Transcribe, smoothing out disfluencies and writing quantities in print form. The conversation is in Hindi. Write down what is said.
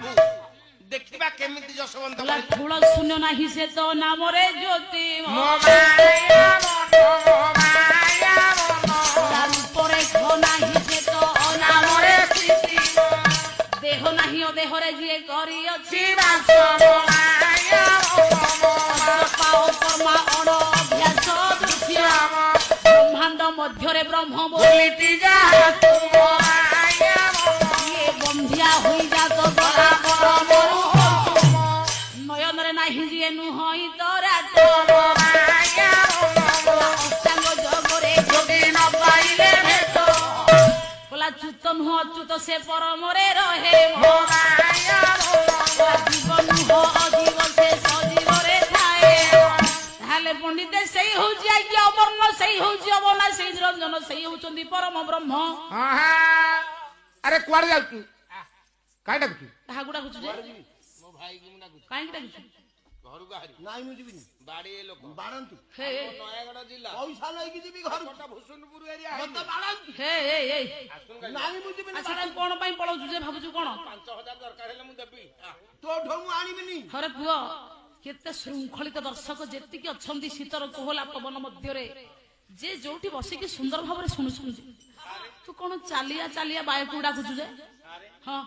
प्रभु देखिबा केमिति जसवंत ठूल शून्य नाही से तो नाम रे ज्योति रूपरे घ नाही से तो नाम रे प्रीति देह नाही ओ देह रे जिए करी अछि पाओ कर्मा अण अभ्यास दृश्य ब्रह्मांड मध्य रे ब्रह्म बोलिटी जा ये बंधिया होई जा तो गला पर नयन रे नाही जिए नुहई तोरा अष्टांग जगरे जोगे न पाइले भेट बोला चुत नुह अच्युत से परम रे रहे जीवन नुह अजीव से सजीव रे थाए ताले पंडित सेई होउची आज्ञा अवर्ण सेई होउची अवना सेई निरंजन सेई होउचंदी परम ब्रह्म अरे कुआड़ जाउतु काई डाकुतु हागुडा कुछु जे मो भाई की मुना कुछ काई डाकुछु घर गाहरी नाई मु जीविनी बाड़ी लोक बाड़ंतु हे नयागढ़ जिला पैसा लईकी जीवी घर कोटा भूषणपुर एरिया मत बाड़ंतु हे नाई मु जीविनी अच्छा कोन पई पळौछु जे भाबुछु कोन 5000 दरकार हेले मु देबी तो ढोमु आनिबिनी हरे पुओ केते श्रृंखलित दर्शक जेतिकी अछंदी शीतर कोहला पवन मध्यरे जे जोठी बसिकी सुंदर भाबरे सुनुछंती तू कोन चालिया चालिया बाय कुडा कुछु जे हां